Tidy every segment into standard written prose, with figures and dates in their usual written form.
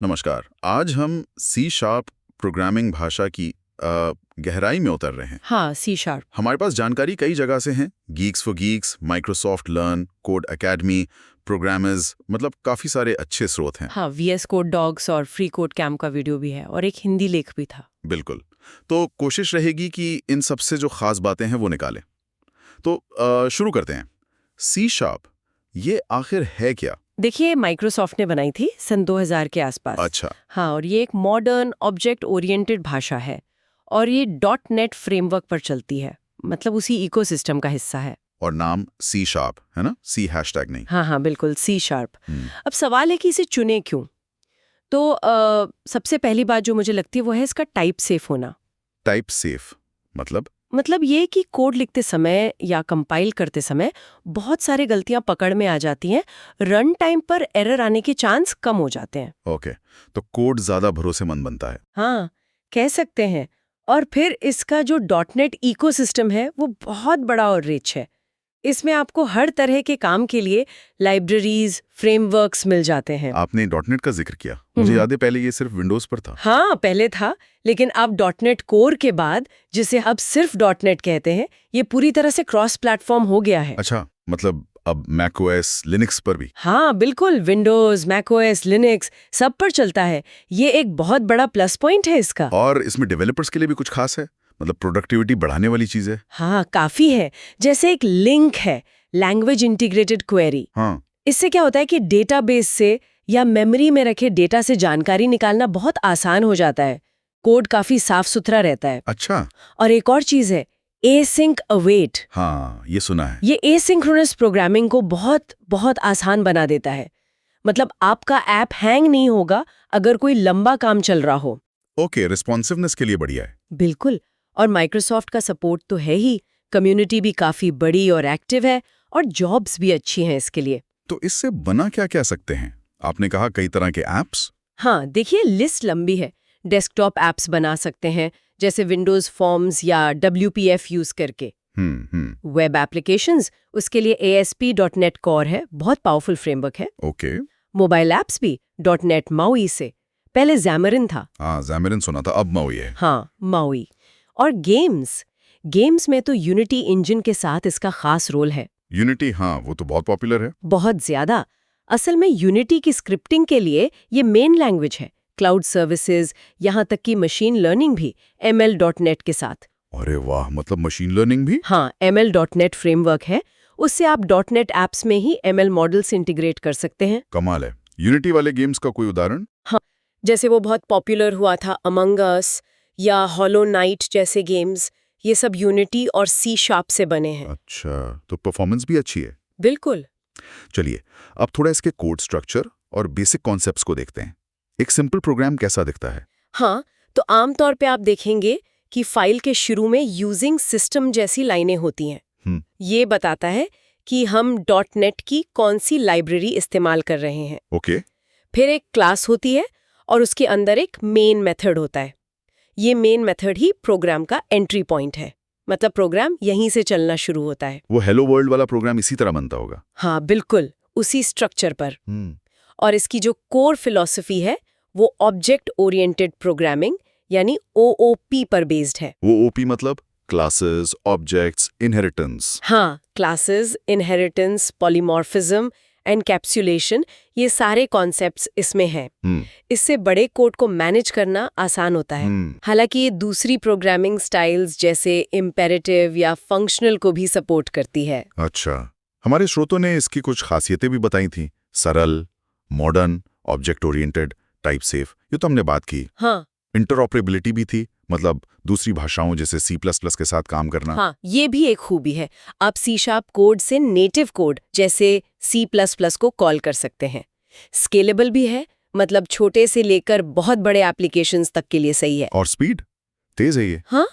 नमस्कार। आज हम सी शार्प प्रोग्रामिंग भाषा की गहराई में उतर रहे हैं। हाँ, सी शार्प। हमारे पास जानकारी कई जगह से हैं। Geeks for Geeks, Microsoft learn, code academy, programmers, मतलब काफ़ी सारे अच्छे स्रोत हैं। हाँ, वीएस कोड डॉग्स और फ्री कोड कैम्प का वीडियो भी है और एक हिंदी लेख भी था। बिल्कुल। तो कोशिश रहेगी कि इन सबसे जो खास बातें हैं वो निकालें। तो शुरू करते हैं। सी शार्प, ये आखिर है क्या? देखिए, माइक्रोसॉफ्ट ने बनाई थी सन 2000 के आसपास। अच्छा। हाँ, और ये एक मॉडर्न ऑब्जेक्ट ओरिएंटेड भाषा है और ये .NET फ्रेमवर्क पर चलती है, मतलब उसी इकोसिस्टम का हिस्सा है। और नाम सी शार्प है ना, सी हैशटैग नहीं। हाँ हाँ, बिल्कुल, सी शार्प। अब सवाल है कि इसे चुने क्यों? तो सबसे पहली बात जो मुझे लगती है वो है इसका टाइप सेफ होना। टाइप सेफ मतलब ये कि कोड लिखते समय या कंपाइल करते समय बहुत सारी गलतियां पकड़ में आ जाती हैं, रन टाइम पर एरर आने के चांस कम हो जाते हैं। ओके। तो कोड ज्यादा भरोसेमंद बनता है। हाँ, कह सकते हैं। और फिर इसका जो .NET इकोसिस्टम है वो बहुत बड़ा और रिच है। इसमें आपको हर तरह के काम के लिए लाइब्रेरीज, फ्रेमवर्क्स मिल जाते हैं। आपने डॉटनेट का जिक्र किया, मुझे याद है पहले ये सिर्फ विंडोज पर था। हाँ, पहले था, लेकिन अब .NET कोर के बाद, जिसे अब सिर्फ .NET कहते हैं, ये पूरी तरह से क्रॉस प्लेटफॉर्म हो गया है। अच्छा, मतलब अब मैकओएस, लिनक्स पर भी? हाँ, बिल्कुल, विंडोज, मैकओएस, लिनक्स सब पर चलता है। ये एक बहुत बड़ा प्लस पॉइंट है इसका। और इसमें डेवलपर्स के लिए भी कुछ खास है, मतलब प्रोडक्टिविटी बढ़ाने वाली चीज है? हाँ, काफी है। जैसे एक लिंक है, लैंग्वेज इंटीग्रेटेड क्वेरी। हाँ। इससे क्या होता है कि डेटाबेस से या मेमोरी में रखे डेटा से जानकारी निकालना बहुत आसान हो जाता है। कोड काफी साफ सुथरा रहता है। अच्छा। और एक और चीज है, एसिंक अवेट। हाँ, ये सुना है। ये एसिंक्रोनस प्रोग्रामिंग को बहुत बहुत आसान बना देता है। मतलब आपका ऐप हैंग नहीं होगा अगर कोई लंबा काम चल रहा हो। ओके, रिस्पॉन्सिवनेस के लिए बढ़िया है। बिल्कुल। और माइक्रोसॉफ्ट का सपोर्ट तो है ही, कम्युनिटी भी काफी बड़ी और एक्टिव है और जॉब्स भी अच्छी हैं इसके लिए। तो इससे बना क्या कह सकते हैं? आपने कहा कई तरह के एप्स। हाँ, देखिए, लिस्ट लंबी है। डेस्कटॉप एप्स बना सकते हैं, जैसे विंडोज फॉर्म्स या WPF यूज करके। वेब एप्लीकेशंस, उसके लिए ASP.NET कोर है, बहुत पावरफुल फ्रेमवर्क है। ओके। मोबाइल एप्स भी .NET MAUI से, पहले Xamarin था। हाँ, Xamarin सुना था, अब MAUI है। हाँ, MAUI। और गेम्स में तो यूनिटी इंजन के साथ इसका खास रोल है। यूनिटी, हाँ, वो तो बहुत पॉपुलर है। बहुत ज्यादा। असल में यूनिटी की स्क्रिप्टिंग के लिए ये मेन लैंग्वेज है। क्लाउड सर्विसेज, यहाँ तक कि मशीन लर्निंग भी ML.NET के साथ। अरे वाह, मतलब मशीन लर्निंग भी? हाँ, ML.NET फ्रेमवर्क है, उससे आप .NET एप्स में ही ML मॉडल्स इंटीग्रेट कर सकते हैं। कमाल है। यूनिटी वाले गेम्स का कोई उदाहरण? हाँ, जैसे वो बहुत पॉपुलर हुआ था अमंग अस या हॉलो नाइट जैसे गेम्स, ये सब यूनिटी और सी शार्प से बने हैं। अच्छा, तो परफॉर्मेंस भी अच्छी है। बिल्कुल। चलिए, अब थोड़ा इसके कोड स्ट्रक्चर और बेसिक कॉन्सेप्ट्स को देखते हैं। एक सिंपल प्रोग्राम कैसा दिखता है? हाँ, तो आमतौर पे आप देखेंगे कि फाइल के शुरू में यूजिंग सिस्टम जैसी लाइनें होती हैं। ये बताता है कि हम .NET की कौन सी लाइब्रेरी इस्तेमाल कर रहे हैं। ओके। फिर एक क्लास होती है और उसके अंदर एक मेन मेथड होता है। ये मेन मेथड ही प्रोग्राम का एंट्री पॉइंट है, मतलब प्रोग्राम यहीं से चलना शुरू होता है। वो हेलो वर्ल्ड वाला प्रोग्राम इसी तरह बनता होगा? हाँ, बिल्कुल, उसी स्ट्रक्चर पर। और इसकी जो कोर फिलॉसफी है वो ऑब्जेक्ट ओरिएंटेड प्रोग्रामिंग यानी OOP पर बेस्ड है। वो OP मतलब क्लासेस, ऑब्जेक्ट्स, इनहेरिटेंस। हाँ, क्लासेस, इनहेरिटेंस, पॉलीमॉर्फिज्म, एनकैप्सुलेशन, ये सारे कॉन्सेप्ट्स इसमें हैं। इससे बड़े कोड को मैनेज करना आसान होता है। हालांकि ये दूसरी प्रोग्रामिंग स्टाइल्स जैसे इम्पेरेटिव या फंक्शनल को भी सपोर्ट करती है। अच्छा, हमारे श्रोतों ने इसकी कुछ खासियतें भी बताई थी। सरल, modern, object oriented, type safe, ये तो हमने बात की। हाँ, इंटरऑपरेबिलिटी भी थी, मतलब दूसरी भाषाओं जैसे C++ के साथ काम करना। हाँ, ये भी एक खूबी है। आप C# कोड से नेटिव कोड जैसे C++ को कॉल कर सकते हैं। स्केलेबल भी है, मतलब छोटे से लेकर बहुत बड़े एप्लीकेशंस तक के लिए सही है। और स्पीड तेज है ये? हाँ,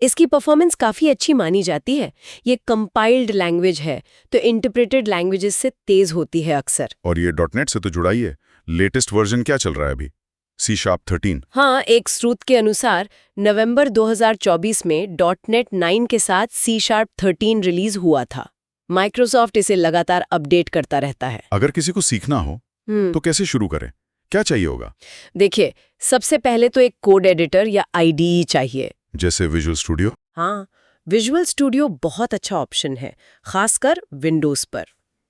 इसकी परफॉर्मेंस काफी अच्छी मानी जाती है। ये कंपाइल्ड लैंग्वेज है, तो इंटरप्रेटेड लैंग्वेजेस से तेज होती है अक्सर। और ये .NET से तो जुड़ा ही है। लेटेस्ट वर्जन क्या चल रहा है अभी? C# 13? हाँ, एक स्रोत के अनुसार नवंबर 2024 में .NET 9 के साथ C# 13 रिलीज हुआ था। माइक्रोसॉफ्ट इसे लगातार अपडेट करता रहता है। अगर किसी को सीखना हो तो कैसे शुरू करें? क्या चाहिए होगा? देखिए, सबसे पहले तो एक कोड एडिटर या आईडीई चाहिए। जैसे विजुअल स्टूडियो? हाँ, विजुअल स्टूडियो बहुत अच्छा ऑप्शन है, खासकर विंडोज पर।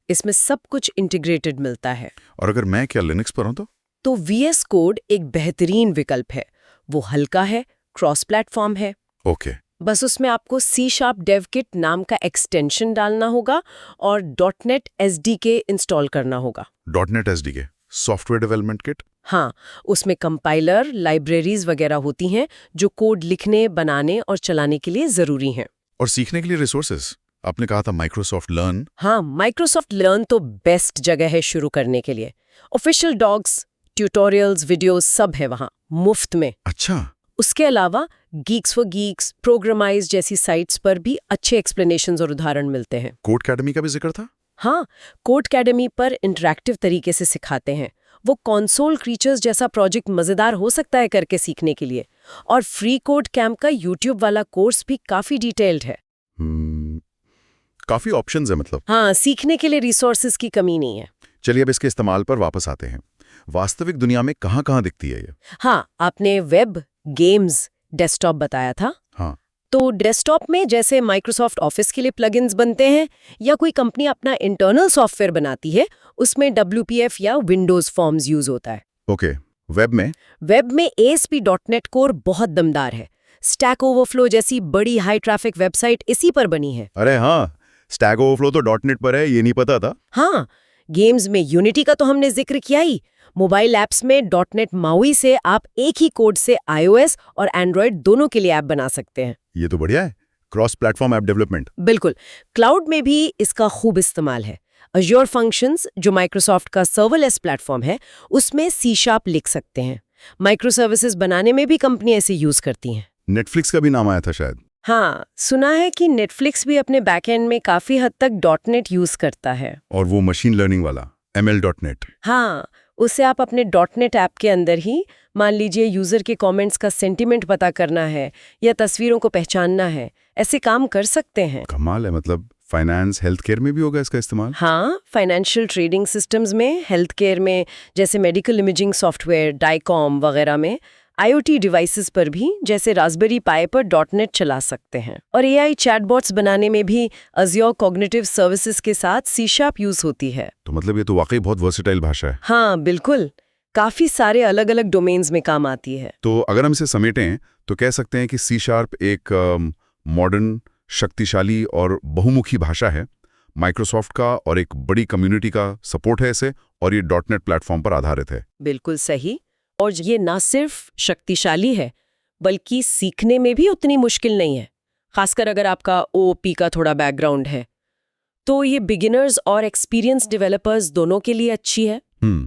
इसमें सब कुछ इंटीग्रेटेड मिलता है। और अगर मैं क्या लिनक्स पर हूं तो VS कोड एक बेहतरीन विकल्प है। वो हल्का है, क्रॉस प्लेटफॉर्म है। ओके। बस उसमें आपको C# DevKit नाम का एक्सटेंशन डालना होगा और .NET SDK इंस्टॉल करना होगा। .NET SDK software development kit? हाँ, उसमें कंपाइलर, लाइब्रेरीज वगैरह होती हैं जो कोड लिखने, बनाने और चलाने के लिए ज़रूरी हैं। और सीखने के लिए रिसोर्सेज? आपने कहा था माइक्रोसॉफ्ट लर्न। हाँ, माइक्रोसॉफ्ट लर्न तो बेस्ट जगह है शुरू करने के लिए। ऑफिशियल डॉक्स, ट्यूटोरियल्स, वीडियोस सब है वहाँ, मुफ्त में। अच्छा। उसके अलावा गीक्स फॉर गीक्स, प्रोग्रामाइज जैसी साइट्स पर भी अच्छे एक्सप्लेनेशंस और उदाहरण मिलते हैं। कोडकैडमी का भी जिक्र था? हाँ, कोडकैडमी पर इंटरैक्टिव तरीके से सिखाते हैं। वो कंसोल क्रीचर्स जैसा प्रोजेक्ट मज़ेदार हो सकता है करके सीखने के लिए। और फ्री कोड कैंप का यूट्यूब वाला कोर्स भी काफ़ी डिटेल्ड है। काफ़ी ऑप्शंस है मतलब। हाँ, सीखने के लिए रिसोर्सेज की कमी नहीं है। चलिए अब इसके इस्तेमाल पर वापस आते हैं। वास्तविक दुनिया में कहाँ-कहाँ दिखती है ये? हाँ, आपने वेब, गेम्स, डेस्कटॉप बताया था। हाँ। तो डेस्कटॉप में जैसे माइक्रोसॉफ्ट ऑफिस के लिए प्लगइन्स बनते हैं या कोई कंपनी अपना इंटरनल सॉफ्टवेयर बनाती है, उसमें WPF या विंडोज फॉर्म्स यूज होता है। ओके। वेब में? वेब में ASP.NET कोर बहुत दमदार है। स्टैक ओवरफ्लो जैसी बड़ी हाई ट्रैफिक वेबसाइट इसी पर बनी है। अरे हाँ, स्टैक ओवरफ्लो तो .NET पर है, ये नहीं पता था। हाँ, गेम्स में यूनिटी का तो हमने जिक्र किया ही। मोबाइल ऐप्स में .NET MAUI से आप एक ही कोड से iOS और एंड्रॉयड दोनों के लिए ऐप बना सकते हैं। ये तो बढ़िया है, क्रॉस प्लेटफॉर्म ऐप डेवलपमेंट। बिल्कुल। क्लाउड में भी इसका खूब इस्तेमाल है। Azure फंक्शंस, जो माइक्रोसॉफ्ट का सर्वलेस प्लेटफॉर्म है, उसमें C# लिख सकते हैं। माइक्रो सर्विसेज बनाने में भी कंपनियां इसे यूज करती हैं। नेटफ्लिक्स का भी नाम आया था शायद। हाँ, सुना है कि नेटफ्लिक्स भी अपने बैकएंड में काफी हद तक .NET यूज करता है। और वो मशीन लर्निंग वाला ML.NET। हाँ, उससे आप अपने .NET ऐप के अंदर ही, मान लीजिए यूजर के कमेंट्स का सेंटीमेंट पता करना है या तस्वीरों को पहचानना है, ऐसे काम कर सकते हैं। कमाल है, मतलब फाइनेंस, हेल्थ केयर में भी होगा इसका इस्तेमाल? हाँ, फाइनेंशियल ट्रेडिंग सिस्टम्स में, हेल्थ केयर में, जैसे मेडिकल इमेजिंग सॉफ्टवेयर, डाइकॉम वगैरह में, IoT डिवाइसेस पर भी, जैसे रास्पबेरी पाई पर .NET चला सकते हैं। और AI चैटबॉट्स बनाने में भी Azure कॉग्निटिव सर्विसेज के साथ C# यूज होती है। तो मतलब ये तो वाकई बहुत वर्सेटाइल भाषा है। हाँ, बिल्कुल। काफी सारे अलग अलग डोमेन्स में काम आती है। तो अगर हम इसे समेटें तो कह सकते हैं कि C# एक मॉडर्न, शक्तिशाली और बहुमुखी भाषा है। माइक्रोसॉफ्ट का और एक बड़ी कम्युनिटी का सपोर्ट है इसे, और ये .NET प्लेटफॉर्म पर आधारित है। बिल्कुल सही। और ये ना सिर्फ शक्तिशाली है, बल्कि सीखने में भी उतनी मुश्किल नहीं है। खासकर अगर आपका OOP का थोड़ा बैकग्राउंड है, तो ये बिगिनर्स और एक्सपीरियंस डेवलपर्स दोनों के लिए अच्छी है।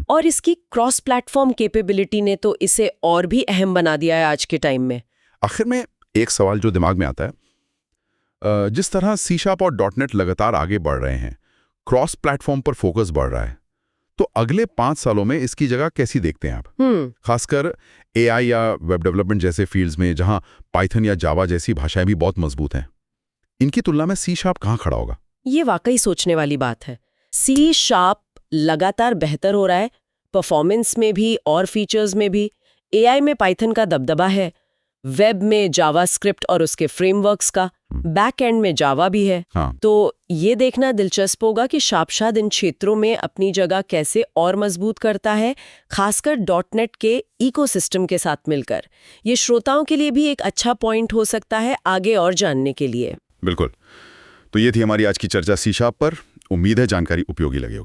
और इसकी क्रॉस प्लेटफॉर्म कैपेबिलिटी ने तो इसे और भी अहम बना दिया है आज के टाइम में। आखिर में एक सवाल जो दिमाग में आता है, जिस तरह C# और .NET लगातार आगे बढ़ रहे हैं, क्रॉस प्लेटफॉर्म पर फोकस बढ़ रहा है, तो अगले 5 सालों में इसकी जगह कैसी देखते हैं आप? खासकर AI या वेब डेवलपमेंट जैसे फील्ड्स में, जहां पाइथन या जावा जैसी भाषाएं भी बहुत मजबूत हैं। इनकी तुलना में C# कहां खड़ा होगा? ये वाकई सोचने वाली बात है। C# लगातार बेहतर हो रहा है, परफॉर्मेंस में भी और फीचर्स में भी। AI में पाइथन का दबदबा है, वेब में जावास्क्रिप्ट और उसके फ्रेमवर्क्स का, बैक एंड में जावा भी है। हाँ। तो ये देखना दिलचस्प होगा कि शाबशाद इन क्षेत्रों में अपनी जगह कैसे और मजबूत करता है, खासकर .NET के इकोसिस्टम के साथ मिलकर। ये श्रोताओं के लिए भी एक अच्छा पॉइंट हो सकता है आगे और जानने के लिए। बिल्कुल। तो ये थी हमारी आज की चर्चा C# पर। उम्मीद है जानकारी उपयोगी लगी होगी।